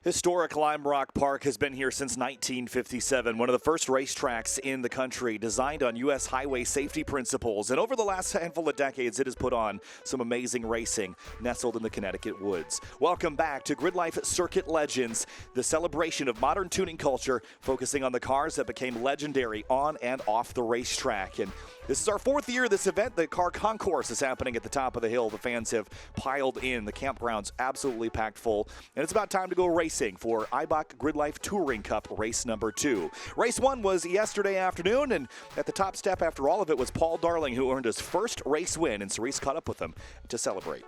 Historic Lime Rock Park has been here since 1957, one of the first racetracks in the country designed on U.S. highway safety principles. And over the last handful of decades, it has put on some amazing racing nestled in the Connecticut woods. Welcome back to GRIDLIFE Circuit Legends, the celebration of modern tuning culture, focusing on the cars that became legendary on and off the racetrack. And this is our fourth year of this event. The car concourse is happening at the top of the hill. The fans have piled in. The campground's absolutely packed full. And it's about time to go racing for Eibach GRIDLIFE Touring Cup race number 2. Race 1 was yesterday afternoon, and at the top step after all of it was Paul Darling, who earned his first race win, and Cerise caught up with him to celebrate.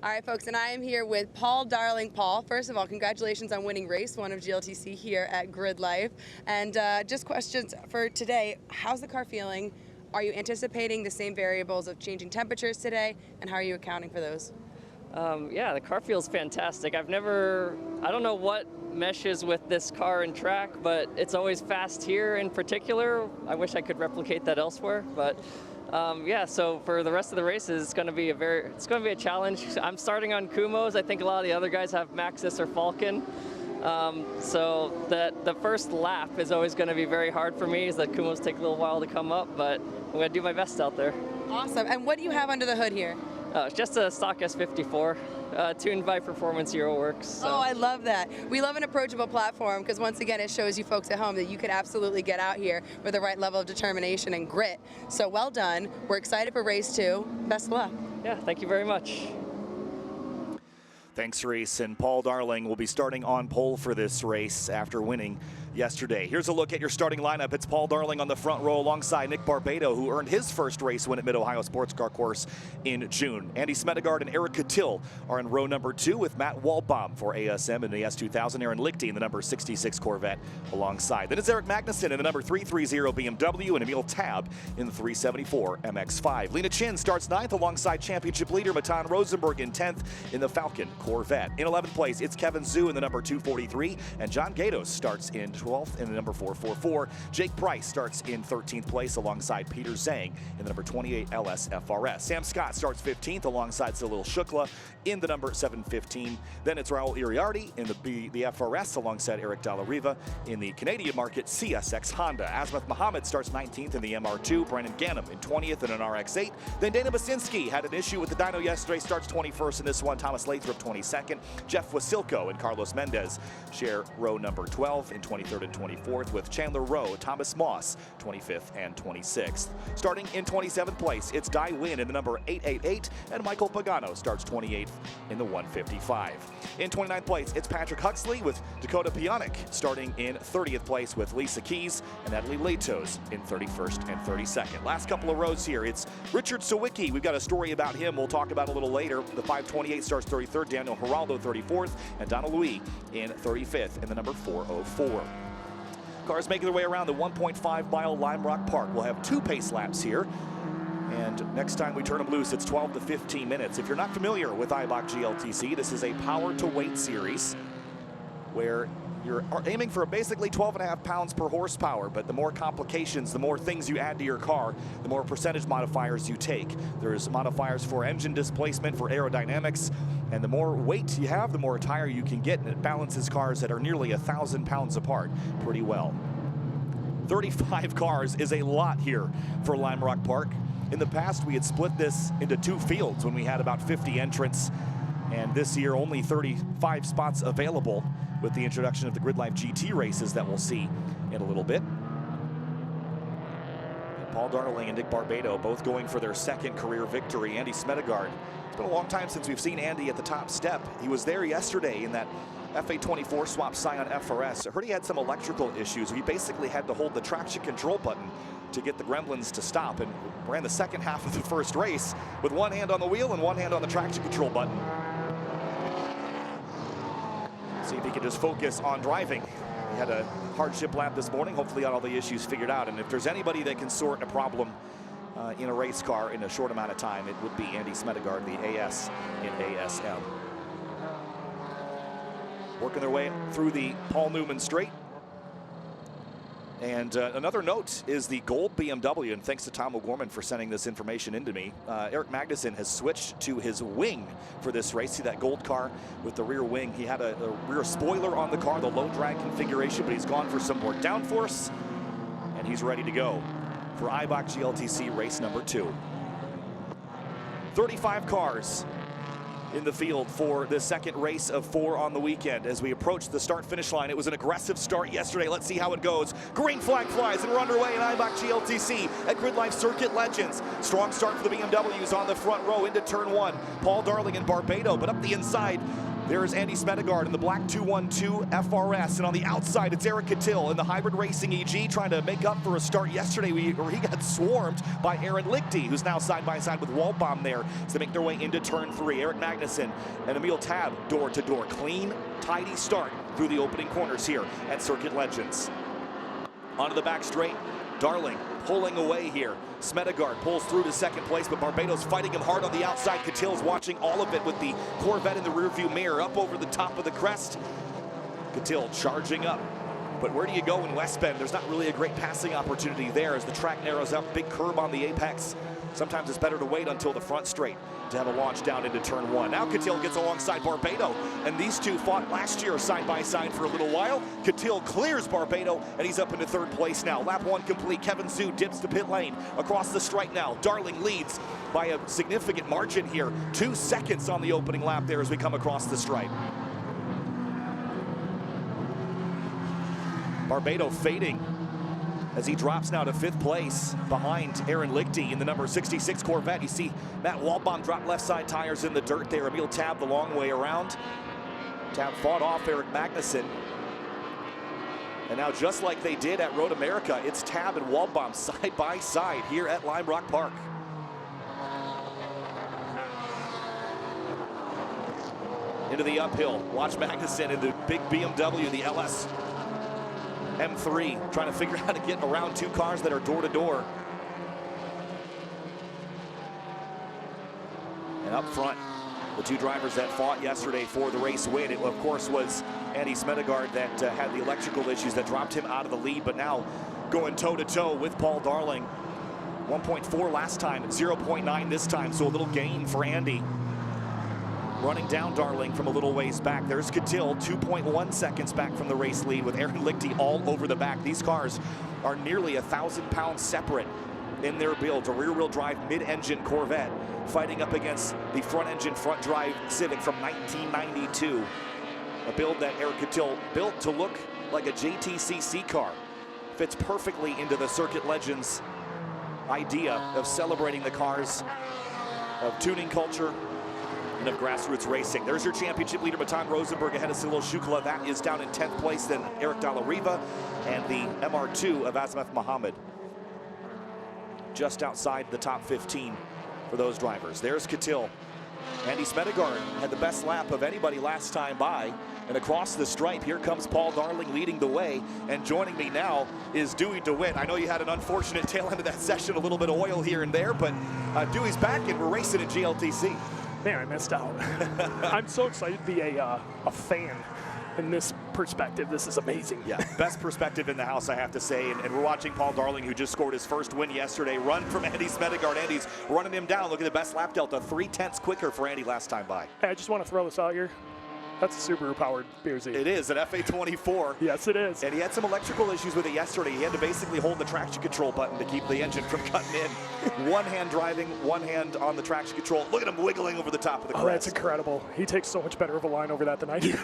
All right, folks, and I am here with Paul Darling. Paul, first of all, congratulations on winning race 1 of GLTC here at GRIDLIFE. And just questions for today, how's the car feeling? Are you anticipating the same variables of changing temperatures today, and how are you accounting for those? Yeah, the car feels fantastic. I don't know what meshes with this car and track, but it's always fast here in particular. I wish I could replicate that elsewhere, but yeah, so for the rest of the races, it's going to be a challenge. I'm starting on Kumos. I think a lot of the other guys have Maxxis or Falcon. So the first lap is always going to be very hard for me, as the Kumos take a little while to come up, but I'm going to do my best out there. Awesome. And what do you have under the hood here? It's just a stock S54, tuned by Performance Euro Works. So. Oh, I love that. We love an approachable platform because once again it shows you folks at home that you could absolutely get out here with the right level of determination and grit. So well done. We're excited for race 2. Best of luck. Yeah, thank you very much. Thanks, Reese. And Paul Darling will be starting on pole for this race after winning yesterday. Here's a look at your starting lineup. It's Paul Darling on the front row alongside Nick Barbado, who earned his first race win at Mid-Ohio Sports Car Course in June. Andy Smedegard and Eric Kutil are in row number 2 with Matt Waldbaum for ASM in the S2000. Aaron Lichty in the number 66 Corvette alongside. Then it's Eric Magnuson in the number 330 BMW and Emil Tab in the 374 MX-5. Lena Chin starts 9th alongside championship leader Matan Rosenberg in 10th in the Falcon Corvette. In 11th place, it's Kevin Zhu in the number 243, and John Gatos starts in 12th in the number 444. Jake Price starts in 13th place alongside Peter Zhang in the number 28 LS FRS. Sam Scott starts 15th alongside Salil Shukla in the number 715. Then it's Raul Iriarty in the FRS alongside Eric Dallariva in the Canadian market CSX Honda. Azmath Mohammed starts 19th in the MR2. Brandon Ganem in 20th in an RX-8. Then Dana Basinski had an issue with the dyno yesterday, starts 21st in this one. Thomas Lathrop 22nd. Jeff Wasilko and Carlos Mendez share row number 12 in 23rd and 24th, with Chandler Rowe, Thomas Moss 25th and 26th. Starting in 27th place, it's Dai Win in the number 888, and Michael Pagano starts 28th in the 155. In 29th place, it's Patrick Huxley with Dakota Pionik starting in 30th place, with Lisa Keys and Natalie Latos in 31st and 32nd. Last couple of rows here, it's Richard Sawicki. We've got a story about him we'll talk about a little later. The 528 starts 33rd, Daniel Geraldo 34th, and Donna Louis in 35th in the number 404. Cars making their way around the 1.5-mile Lime Rock Park. We'll have 2 pace laps here. And next time we turn them loose, it's 12 to 15 minutes. If you're not familiar with Eibach GLTC, this is a power-to-weight series where you're aiming for basically 12.5 pounds per horsepower, but the more complications, the more things you add to your car, the more percentage modifiers you take. There's modifiers for engine displacement, for aerodynamics, and the more weight you have, the more tire you can get, and it balances cars that are nearly 1,000 pounds apart pretty well. 35 cars is a lot here for Lime Rock Park. In the past, we had split this into 2 fields when we had about 50 entrants, and this year only 35 spots available with the introduction of the GRIDLIFE GT races that we'll see in a little bit. And Paul Darling and Nick Barbado both going for their 2nd career victory. Andy Smedegard, it's been a long time since we've seen Andy at the top step. He was there yesterday in that FA24 swap Scion FRS. I heard he had some electrical issues. He basically had to hold the traction control button to get the gremlins to stop, and ran the second half of the first race with one hand on the wheel and one hand on the traction control button. See if he can just focus on driving. He had a hardship lap this morning. Hopefully got all the issues figured out. And if there's anybody that can sort a problem in a race car in a short amount of time, it would be Andy Smedegard, the AS in ASM. Working their way through the Paul Newman straight. And another note is the gold BMW, and thanks to Tom O'Gorman for sending this information into me. Eric Magnuson has switched to his wing for this race. See that gold car with the rear wing? He had a rear spoiler on the car, the low drag configuration, but he's gone for some more downforce, and he's ready to go for Eibach GLTC race number 2. 35 cars in the field for the second race of 4 on the weekend. As we approach the start-finish line, it was an aggressive start yesterday. Let's see how it goes. Green flag flies, and we're underway in Eibach GLTC at GRIDLIFE Circuit Legends. Strong start for the BMWs on the front row into turn 1. Paul Darling and Barbado, but up the inside, there's Andy Smedegard in the black 212 FRS, and on the outside, it's Eric Kutil in the hybrid racing EG, trying to make up for a start yesterday where he got swarmed by Aaron Lichty, who's now side by side with Waldbaum there as they make their way into turn 3. Eric Magnuson and Emil Tab door to door. Clean, tidy start through the opening corners here at Circuit Legends. Onto the back straight, Darling pulling away here. Smedegard pulls through to second place, but Barbado's fighting him hard on the outside. Kutil's watching all of it with the Corvette in the rearview mirror up over the top of the crest. Kutil charging up. But where do you go in West Bend? There's not really a great passing opportunity there as the track narrows up. Big curb on the apex. Sometimes it's better to wait until the front straight to have a launch down into turn 1. Now Kutil gets alongside Barbado, and these two fought last year side by side for a little while. Kutil clears Barbado, and he's up into third place now. Lap 1 complete. Kevin Zhu dips to pit lane. Across the stripe now, Darling leads by a significant margin here. 2 seconds on the opening lap there as we come across the stripe. Barbado fading as he drops now to 5th place behind Aaron Lichty in the number 66 Corvette. You see Matt Waldbaum drop left side tires in the dirt there. Emil Tab the long way around. Tab fought off Eric Magnuson. And now just like they did at Road America, it's Tab and Waldbaum side by side here at Lime Rock Park. Into the uphill. Watch Magnuson in the big BMW, the LS M3, trying to figure out how to get around 2 cars that are door to door. And up front, the 2 drivers that fought yesterday for the race win. It, of course, was Andy Smedegard that had the electrical issues that dropped him out of the lead, but now going toe-to-toe with Paul Darling. 1.4 last time, 0.9 this time, so a little gain for Andy. Running down Darling from a little ways back. There's Kutil, 2.1 seconds back from the race lead with Aaron Lichty all over the back. These cars are nearly 1,000 pounds separate in their builds. A rear-wheel drive mid-engine Corvette fighting up against the front-engine, front-drive Civic from 1992. A build that Eric Kutil built to look like a JTCC car. Fits perfectly into the Circuit Legends idea of celebrating the cars, of tuning culture, and of grassroots racing. There's your championship leader, Matan Rosenberg, ahead of Silo Shukla. That is down in 10th place, then Eric Dalla Riva and the MR2 of Azmath Mohammed. Just outside the top 15 for those drivers. There's Kutil. Andy Smedegard had the best lap of anybody last time by. And across the stripe, here comes Paul Darling leading the way. And joining me now is Dewey DeWitt. I know you had an unfortunate tail end of that session, a little bit of oil here and there, but Dewey's back and we're racing at GLTC. Man, I missed out. I'm so excited to be a fan in this perspective. This is amazing. Yeah, best perspective in the house, I have to say. And we're watching Paul Darling, who just scored his first win yesterday, run from Andy Smedegard. Andy's running him down. Look at the best lap delta, 3/10 quicker for Andy last time by. Hey, I just want to throw this out here. That's a Subaru-powered BRZ. It is, an FA24. Yes, it is. And he had some electrical issues with it yesterday. He had to basically hold the traction control button to keep the engine from cutting in. One hand driving, one hand on the traction control. Look at him wiggling over the top of the crest. Oh, that's incredible. He takes so much better of a line over that than I do.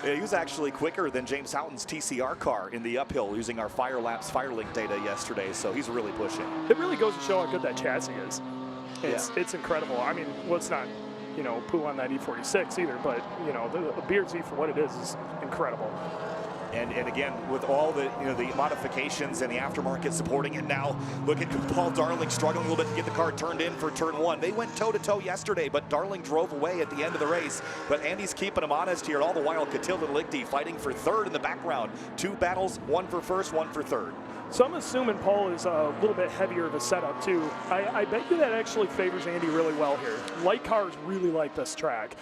Yeah, he was actually quicker than James Houghton's TCR car in the uphill using our Firelapse Firelink data yesterday, so he's really pushing. It really goes to show how good that chassis is. It's incredible. I mean, well, it's not, you know, poo on that E46 either, but, you know, the BRZ for what it is incredible. And again, with all the, you know, the modifications and the aftermarket supporting it now, look at Paul Darling struggling a little bit to get the car turned in for turn 1. They went toe-to-toe yesterday, but Darling drove away at the end of the race. But Andy's keeping him honest here, and all the while Kutil and Lichty fighting for third in the background. 2 battles, 1 for first, 1 for third. So I'm assuming Paul is a little bit heavier of a setup too. I bet you that actually favors Andy really well here. Light cars really like this track.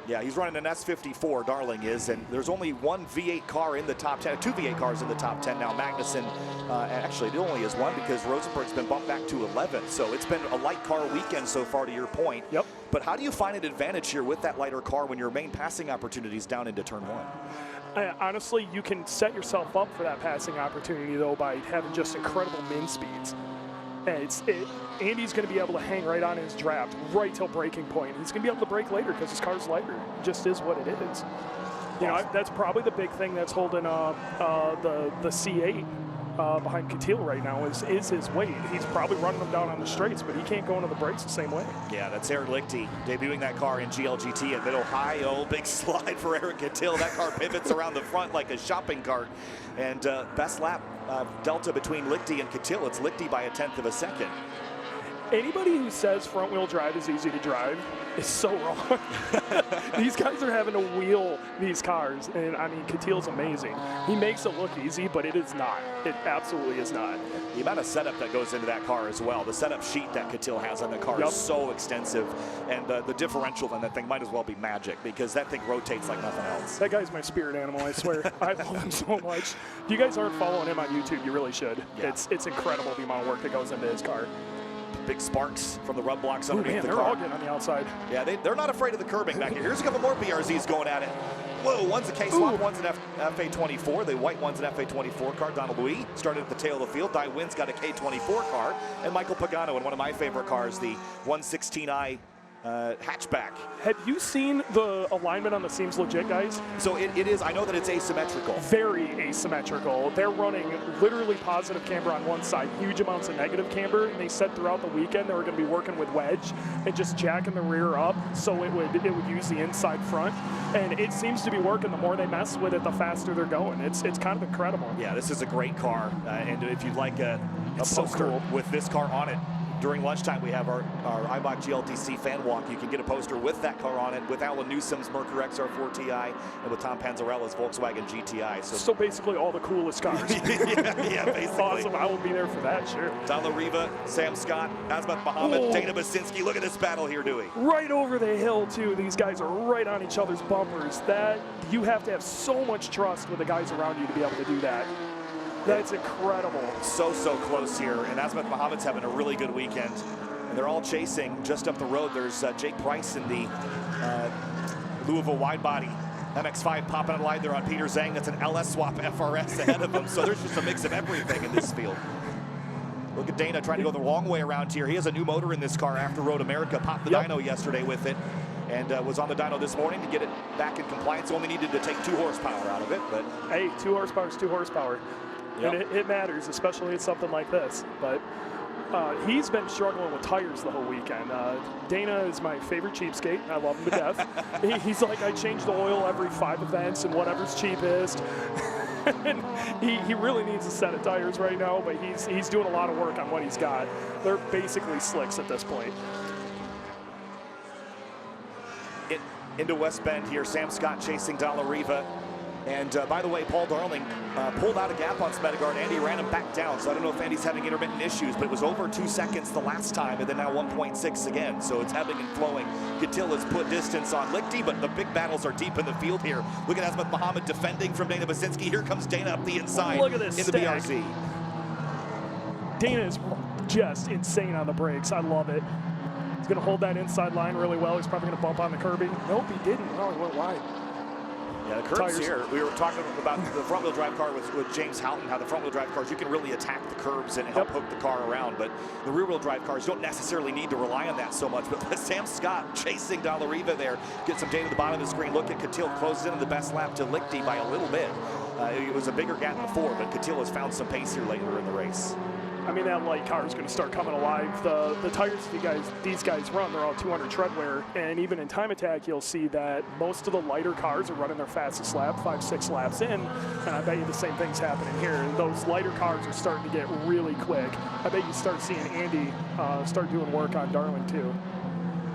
Yeah, he's running an S54, Darling is, and there's only one V8 car in the top 10, two V8 cars in the top 10 now. Magnussen, actually, it only is one because Rosenberg's been bumped back to 11, so it's been a light car weekend so far, to your point. Yep. But how do you find an advantage here with that lighter car when your main passing opportunity is down into turn 1? Honestly, you can set yourself up for that passing opportunity, though, by having just incredible min speeds. And Andy's going to be able to hang right on his draft right till braking point. He's going to be able to brake later because his car's lighter. It just is what it is. You know, that's probably the big thing that's holding the C8 behind Kutil right now is his weight. He's probably running them down on the straights, but he can't go into the brakes the same way. Yeah, that's Eric Lichty debuting that car in GLGT at Mid-Ohio. Big slide for Eric Kutil. That car pivots around the front like a shopping cart. And best lap delta between Lichty and Kutil. It's Lichty by 1/10 of a second. Anybody who says front-wheel drive is easy to drive is so wrong. These guys are having to wheel these cars, and I mean, Kutil's amazing. He makes it look easy, but it is not. It absolutely is not. The amount of setup that goes into that car as well, the setup sheet that Kutil has on the car is so extensive, and the differential on that thing might as well be magic because that thing rotates like nothing else. That guy's my spirit animal, I swear. I love him so much. If you guys aren't following him on YouTube, you really should. Yeah. It's incredible the amount of work that goes into his car. Big sparks from the rub blocks underneath the car. They're all getting on the outside. Yeah, they're not afraid of the curbing back here. Here's a couple more BRZs going at it. Whoa, one's a K-Swap, one's an FA24. The white one's an FA24 car. Donald Louis started at the tail of the field. Dai Wynn's got a K24 car. And Michael Pagano in one of my favorite cars, the 116i hatchback. Have you seen the alignment on the seams legit, guys? So it is, I know that it's asymmetrical. Very asymmetrical. They're running literally positive camber on one side, huge amounts of negative camber, and they said throughout the weekend they were going to be working with wedge and just jacking the rear up so it would use the inside front. And it seems to be working. The more they mess with it, the faster they're going. It's kind of incredible. Yeah, this is a great car. And if you'd like a poster so cool with this car on it, during lunchtime, we have our Eibach GLTC fan walk. You can get a poster with that car on it, with Alan Newsom's Mercury XR4 Ti, and with Tom Panzarella's Volkswagen GTI. So basically all the coolest cars. yeah, basically. Awesome. I will be there for that, sure. Dalla Riva, Sam Scott, Azmat Muhammad, Dana Basinski. Look at this battle here, Dewey. Right over the hill, too. These guys are right on each other's bumpers. You have to have so much trust with the guys around you to be able to do that. That's incredible. So close here. And Azmat Muhammad's having a really good weekend. And they're all chasing just up the road. There's Jake Price in the Louisville wide body. MX-5 popping a line there on Peter Zhang. That's an LS swap FRS ahead of him. So there's just a mix of everything in this field. Look at Dana trying to go the long way around here. He has a new motor in this car after Road America. Popped the dyno yesterday with it. And was on the dyno this morning to get it back in compliance. Only needed to take 2 horsepower out of it. But hey, 2 horsepower is 2 horsepower. Yep. And it matters, especially at something like this. But he's been struggling with tires the whole weekend. Dana is my favorite cheapskate. I love him to death. He's like, I change the oil every 5 events and whatever's cheapest. And he really needs a set of tires right now, but he's doing a lot of work on what he's got. They're basically slicks at this point. Into West Bend here, Sam Scott chasing Dalla Riva. And by the way, Paul Darling pulled out a gap on Smedegard. Andy ran him back down, so I don't know if Andy's having intermittent issues, but it was over 2 seconds the last time, and then now 1.6 again, so it's ebbing and flowing. Kutil has put distance on Lichty, but the big battles are deep in the field here. Look at Azmat Muhammad defending from Dana Basinski. Here comes Dana up the inside. Look at this in the BRZ. Dana is just insane on the brakes. I love it. He's going to hold that inside line really well. He's probably going to bump on the curbing. Nope, he didn't. No, he went wide. Yeah, the curbs here, we were talking about the front-wheel drive car with James Houghton, how the front-wheel drive cars, you can really attack the curbs and help hook the car around, but the rear-wheel drive cars don't necessarily need to rely on that so much. But Sam Scott chasing Dalla Riva there, get some data at the bottom of the screen. Look at Kutil closes in the best lap to Lichty by a little bit. It was a bigger gap before, but Kutil has found some pace here later in the race. I mean, that light car is going to start coming alive. The tires these guys run, they're all 200 tread wear, and even in time attack, you'll see that most of the lighter cars are running their fastest lap, 5-6 laps in, and I bet you the same thing's happening here. Those lighter cars are starting to get really quick. I bet you start seeing Andy start doing work on Darling too.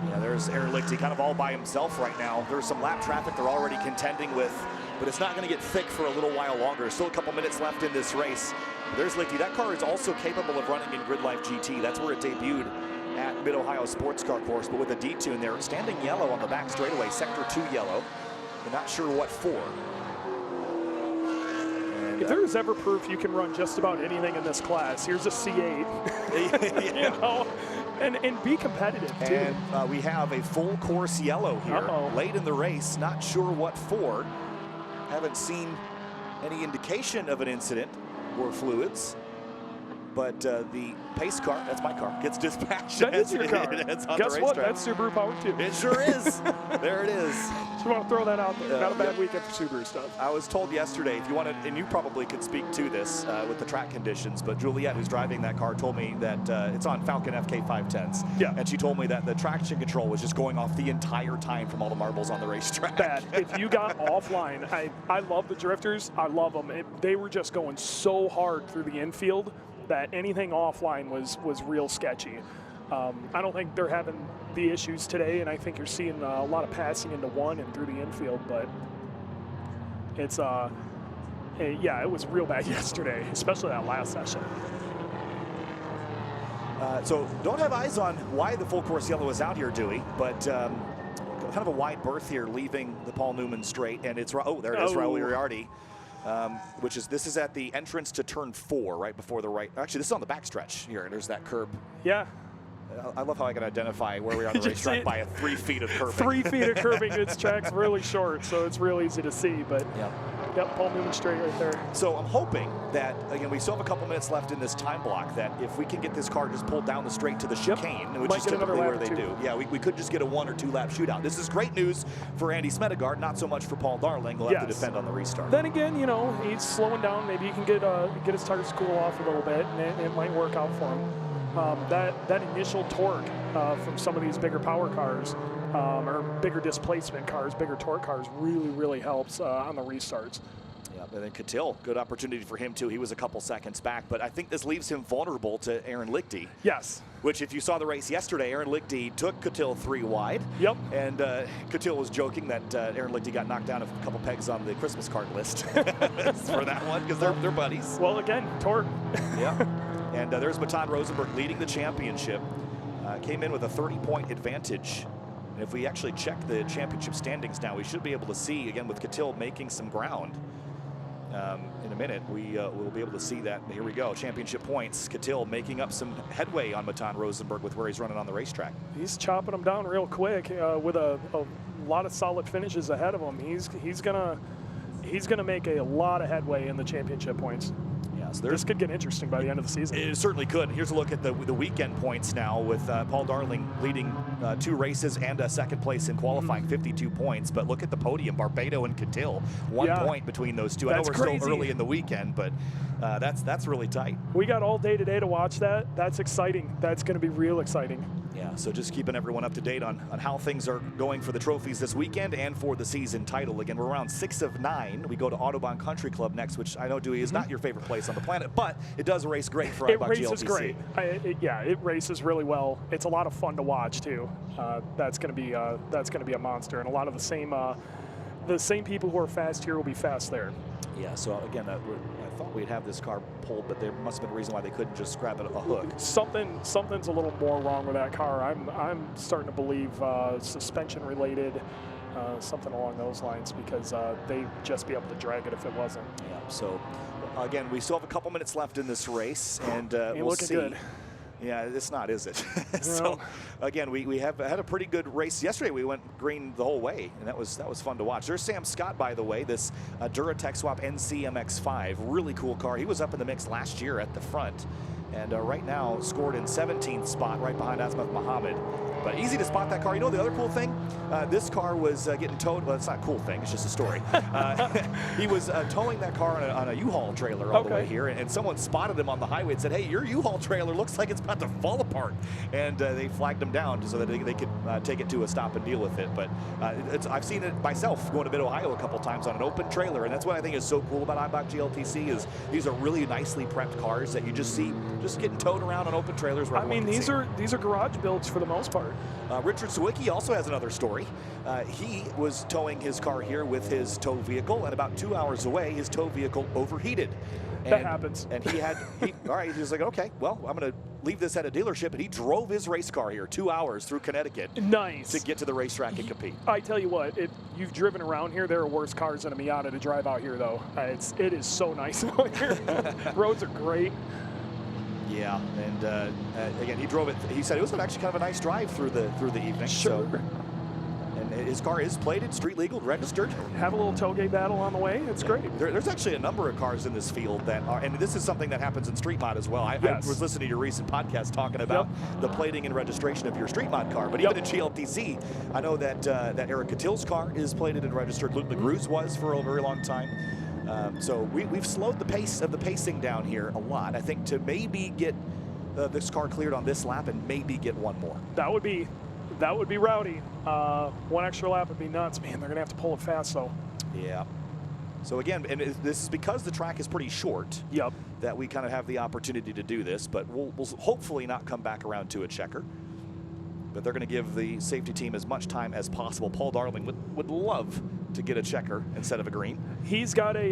Yeah, there's Eric Lichty kind of all by himself right now. There's some lap traffic they're already contending with, but it's not going to get thick for a little while longer. Still a couple minutes left in this race. There's Lichty. That car is also capable of running in GRIDLIFE GT. That's where it debuted at Mid-Ohio Sports Car Course, but with a detune there. Standing yellow on the back straightaway, sector 2 yellow. We're not sure what for. And, if there is ever proof you can run just about anything in this class, here's a C8. You know, and be competitive too. And we have a full course yellow here, late in the race. Not sure what for. Haven't seen any indication of an incident or fluids. But the pace car, that's my car, gets dispatched. That is your car. Guess what? That's Subaru powered too. It sure is. There it is. Just want to throw that out there. Not a bad weekend for Subaru stuff. I was told yesterday, if you wanted, and you probably could speak to this with the track conditions, but Juliet, who's driving that car, told me that it's on Falcon FK510s. Yeah. And she told me that the traction control was just going off the entire time from all the marbles on the racetrack. Bad. If you got offline, I love the drifters. I love them. They were just going so hard through the infield that anything offline was real sketchy. I don't think they're having the issues today, and I think you're seeing a lot of passing into one and through the infield, but it's, yeah, it was real bad yesterday, especially that last session. So don't have eyes on why the full course yellow is out here, Dewey, but kind of a wide berth here leaving the Paul Newman straight, and it's, oh, there it is, Raul Uriarte. This is at the entrance to turn 4, right before the right. Actually, this is on the backstretch here. There's that curb. Yeah. I love how I can identify where we are on the racetrack by 3 feet of curbing. 3 feet of curbing. This track's really short, so it's real easy to see. But yep, Paul Newman straight right there. So I'm hoping that, again, we still have a couple minutes left in this time block, that if we can get this car just pulled down the straight to the chicane, which is typically where they do. Yeah, we could just get a 1 or 2 lap shootout. This is great news for Andy Smedegard, not so much for Paul Darling. He'll have to defend on the restart. Then again, you know, he's slowing down. Maybe he can get his tires to cool off a little bit, and it might work out for him. That initial torque from some of these bigger power cars or bigger displacement cars, bigger torque cars really helps on the restarts. Yeah, and then Kutil, good opportunity for him too. He was a couple seconds back, but I think this leaves him vulnerable to Aaron Lichty. Yes. Which, if you saw the race yesterday, Aaron Lichty took Kutil 3 wide. Yep. And Kutil was joking that Aaron Lichty got knocked down a couple pegs on the Christmas card list for that one, because they're buddies. Well, again, torque. Yeah. And there's Matan Rosenberg leading the championship. Came in with a 30-point advantage. And if we actually check the championship standings now, we should be able to see, again, with Kutil making some ground. In a minute, we'll be able to see that. Here we go, championship points. Kutil making up some headway on Matan Rosenberg with where he's running on the racetrack. He's chopping them down real quick with a lot of solid finishes ahead of him. He's gonna make a lot of headway in the championship points. So this could get interesting by the end of the season. It certainly could. Here's a look at the weekend points now, with Paul Darling leading 2 races and a second place in qualifying, 52 points. But look at the podium, Barbado and Kutil, 1 point between those two. I know we're still early in the weekend, but that's really tight. We got all day today to watch that. That's exciting. That's going to be real exciting. Yeah, so just keeping everyone up to date on how things are going for the trophies this weekend and for the season title. Again, we're around 6 of 9. We go to Autobahn Country Club next, which I know, Dewey, is not your favorite place on the planet, but it does race great for Eibach GLTC. It races great. It races really well. It's a lot of fun to watch too. That's going to be a monster, and a lot of the same people who are fast here will be fast there. Yeah. So again, I thought we'd have this car pulled, but there must have been a reason why they couldn't just grab it a hook. Something's a little more wrong with that car. I'm starting to believe suspension related. Something along those lines, because they'd just be able to drag it if it wasn't. Yeah, so again, we still have a couple minutes left in this race, and we'll see. Good. Yeah, it's not, is it? No. So again, we have had a pretty good race yesterday. We went green the whole way, and that was fun to watch. There's Sam Scott, by the way, this Duratec Swap NCMX5, really cool car. He was up in the mix last year at the front, and right now scored in 17th spot, right behind Asmath Mohammed. But easy to spot that car. You know the other cool thing? This car was getting towed. Well, it's not a cool thing. It's just a story. He was towing that car on a U-Haul trailer all the way here, and someone spotted him on the highway and said, "Hey, your U-Haul trailer looks like it's about to fall apart." And they flagged him down so that they could take it to a stop and deal with it. But I've seen it myself going to Mid-Ohio a couple times on an open trailer, and that's what I think is so cool about Eibach GLTC is these are really nicely prepped cars that you just see just getting towed around on open trailers. I mean, these are garage builds for the most part. Richard Sawicki also has another story. He was towing his car here with his tow vehicle, and about 2 hours away, his tow vehicle overheated. That happens. And he was like, okay, well, I'm going to leave this at a dealership, and he drove his race car here 2 hours through Connecticut. Nice. To get to the racetrack and compete. I tell you what, if you've driven around here, there are worse cars than a Miata to drive out here, though. It is so nice out here. Roads are great. Yeah, and again, he drove it. He said it was actually kind of a nice drive through the evening. Sure. So, and his car is plated, street legal, registered. Have a little tailgate battle on the way. It's great. There's actually a number of cars in this field that are, and this is something that happens in street mod as well. I was listening to your recent podcast talking about the plating and registration of your street mod car. But even in GLTC, I know that that Eric Kutil's car is plated and registered. Luke LaGrue's was for a very long time. So we've slowed the pace of the pacing down here a lot. I think to maybe get this car cleared on this lap and maybe get one more. That would be rowdy. One extra lap would be nuts. Man, they're going to have to pull it fast, though. Yeah. So again, and this is because the track is pretty short. Yep. That we kind of have the opportunity to do this, but we'll hopefully not come back around to a checker. But they're going to give the safety team as much time as possible. Paul Darling would love to get a checker instead of a green. He's got a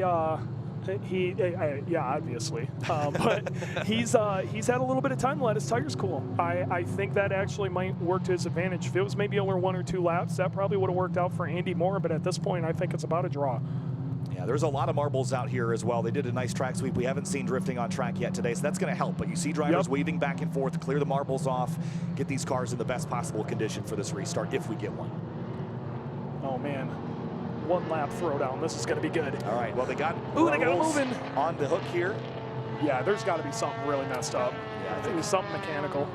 yeah, obviously, but he's had a little bit of time to let his tires cool. I think that actually might work to his advantage. If it was maybe only 1 or 2 laps, that probably would have worked out for Andy more. But at this point, I think it's about a draw. Yeah, there's a lot of marbles out here as well. They did a nice track sweep. We haven't seen drifting on track yet today, so that's going to help. But you see drivers weaving back and forth to clear the marbles off, get these cars in the best possible condition for this restart if we get one. Oh man, 1 lap throwdown. This is going to be good. All right. Well, they got moving on the hook here. Yeah, there's got to be something really messed up. Yeah, I think it was something mechanical.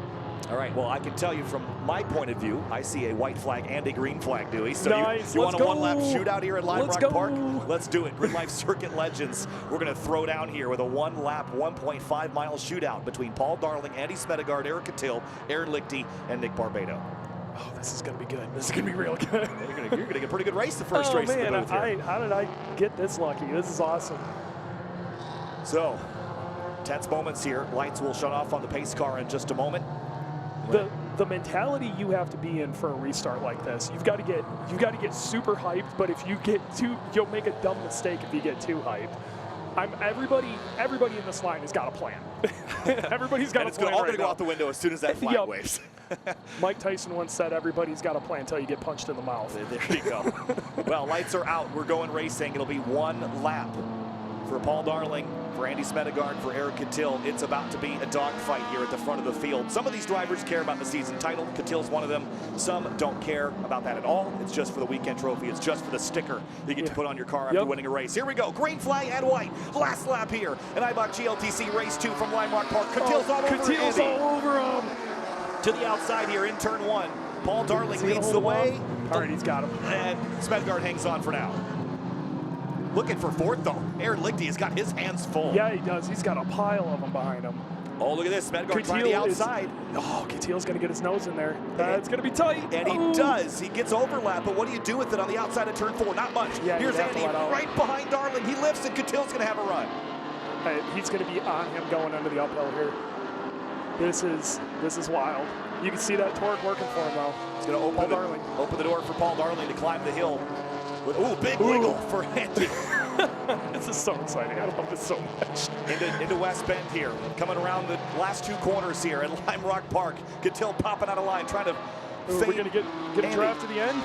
All right, well, I can tell you from my point of view, I see a white flag and a green flag, Dewey. So nice. you want a 1-lap shootout here at Lime Rock Park? Go. Let's do it. GRIDLIFE Circuit Legends. We're going to throw down here with a 1-lap, 1.5-mile shootout between Paul Darling, Andy Smedegard, Eric Kutil, Aaron Lichty, and Nick Barbado. Oh, this is going to be good. This is going to be real good. You're going to get a pretty good race the first race man, of the booth here. How did I get this lucky? This is awesome. So, tense moments here. Lights will shut off on the pace car in just a moment. The mentality you have to be in for a restart like this, you've got to get super hyped. But if you get you'll make a dumb mistake if you get too hyped. Everybody in this line has got a plan. Everybody's got a plan. It's all going to go out the window as soon as that flag waves. Mike Tyson once said, "Everybody's got a plan until you get punched in the mouth." There you go. Well, lights are out. We're going racing. It'll be 1 lap for Paul Darling, for Andy Smedegard, for Eric Kutil. It's about to be a dogfight here at the front of the field. Some of these drivers care about the season title. Kutil's one of them. Some don't care about that at all. It's just for the weekend trophy. It's just for the sticker you get to put on your car after winning a race. Here we go. Green flag and white. Last lap here. An Eibach GLTC Race 2 from Lime Rock Park. Kutil's all over him. To the outside here in turn 1. Paul Darling leads the way. All right, he's got him. And Smedegard hangs on for now. Looking for 4th, though. Aaron Lichty has got his hands full. Yeah, he does. He's got a pile of them behind him. Oh, look at this. Smedegard trying the outside. Kutil's going to get his nose in there. It's going to be tight. And he does. He gets overlap, but what do you do with it on the outside of turn 4? Not much. Yeah, here's Andy right behind Darling. He lifts, and Kutil's going to have a run. He's going to be on him going under the uphill here. This is wild. You can see that torque working for him, though. He's going to open the door for Paul Darling to climb the hill. Big wiggle for Andy. This is so exciting. I love this so much. Into West Bend here. Coming around the last 2 corners here at Lime Rock Park. Kutil popping out of line, trying to fade. We're going to get a draft to the end.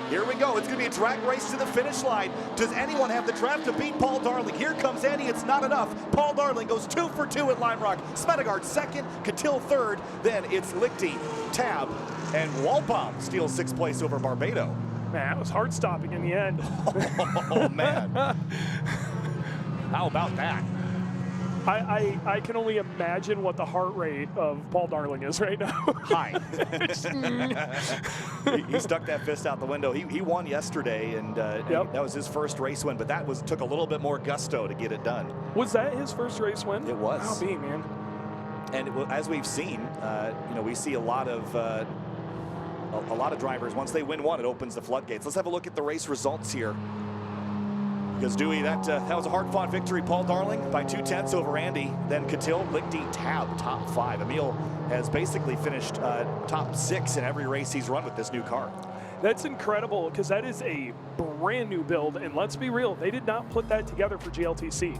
Here we go. It's going to be a drag race to the finish line. Does anyone have the draft to beat Paul Darling? Here comes Andy. It's not enough. Paul Darling goes 2 for 2 at Lime Rock. Smedegard 2nd, Kutil 3rd. Then it's Lichty, Tab, and Walbaum steals 6th place over Barbado. Man, it was hard stopping in the end. Oh, man. How about that? I can only imagine what the heart rate of Paul Darling is right now. High. He stuck that fist out the window. He won yesterday, and that was his first race win, but that took a little bit more gusto to get it done. Was that his first race win? It was. Wow, man. And as we've seen, we see a lot of drivers, once they win one, it opens the floodgates. Let's have a look at the race results here. Because, Dewey, that was a hard-fought victory. Paul Darling by 2/10 over Andy. Then Kutil, Lichty, Tab, top 5. Emil has basically finished top 6 in every race he's run with this new car. That's incredible, because that is a brand new build. And let's be real, they did not put that together for GLTC.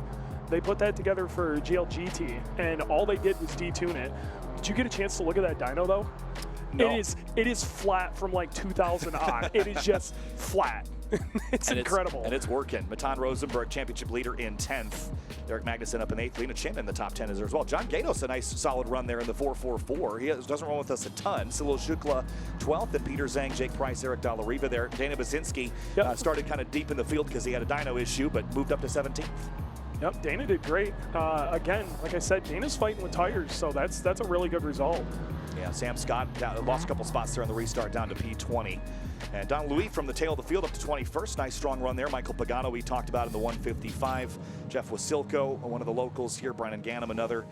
They put that together for GLGT, and all they did was detune it. Did you get a chance to look at that dyno though? No. It is flat from like 2000 on. It is just flat. It's incredible. And it's working. Matan Rosenberg, championship leader in 10th. Derek Magnuson up in 8th. Lena Chin in the top 10 is there as well. John Gatos, a nice solid run there in the 4.44. He doesn't run with us a ton. Salil Shukla, 12th, and Peter Zhang, Jake Price, Eric Dolariva there. Dana Basinski started kind of deep in the field because he had a dyno issue, but moved up to 17th. Yep, Dana did great. Again, like I said, Dana's fighting with tires, so that's a really good result. Yeah, Sam Scott lost a couple spots there on the restart down to P20. And Don Louis from the tail of the field up to 21st. Nice strong run there. Michael Pagano we talked about in the 155. Jeff Wasilko, one of the locals here. Brian Ganem, another.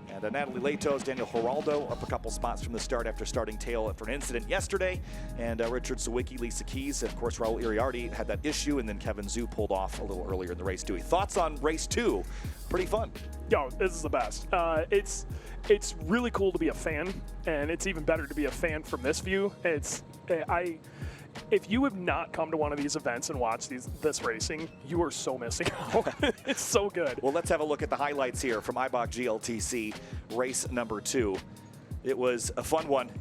And Natalie Latos, Daniel Geraldo up a couple spots from the start after starting tail for an incident yesterday. And Richard Sawicki, Lisa Keys, and of course Raul Iriardi had that issue, and then Kevin Zhu pulled off a little earlier in the race. Dewey, thoughts on race 2? Pretty fun. Yo, this is the best. It's really cool to be a fan, and it's even better to be a fan from this view. If you have not come to one of these events and watched this racing, you are so missing out. It's so good. Well, let's have a look at the highlights here from Eibach GLTC race number 2. It was a fun one.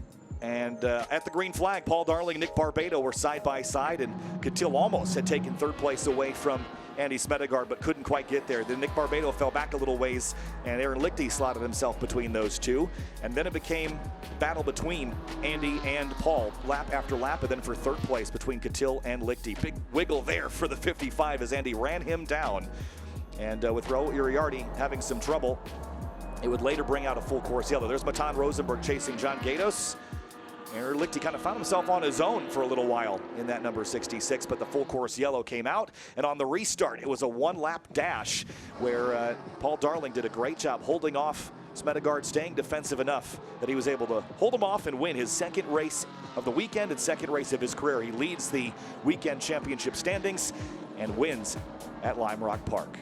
And at the green flag, Paul Darling, Nick Barbado were side by side, and Kutil almost had taken 3rd place away from Andy Smedegard, but couldn't quite get there. Then Nick Barbado fell back a little ways, and Aaron Lichty slotted himself between those two. And then it became battle between Andy and Paul, lap after lap, and then for 3rd place between Kutil and Lichty. Big wiggle there for the 55 as Andy ran him down. And with Raul Iriardi having some trouble, it would later bring out a full course yellow. There's Matan Rosenberg chasing John Gatos. Aaron Lichty kind of found himself on his own for a little while in that number 66, but the full course yellow came out. And on the restart, it was a 1-lap dash where Paul Darling did a great job holding off Smedegard, staying defensive enough that he was able to hold him off and win his 2nd race of the weekend and 2nd race of his career. He leads the weekend championship standings and wins at Lime Rock Park.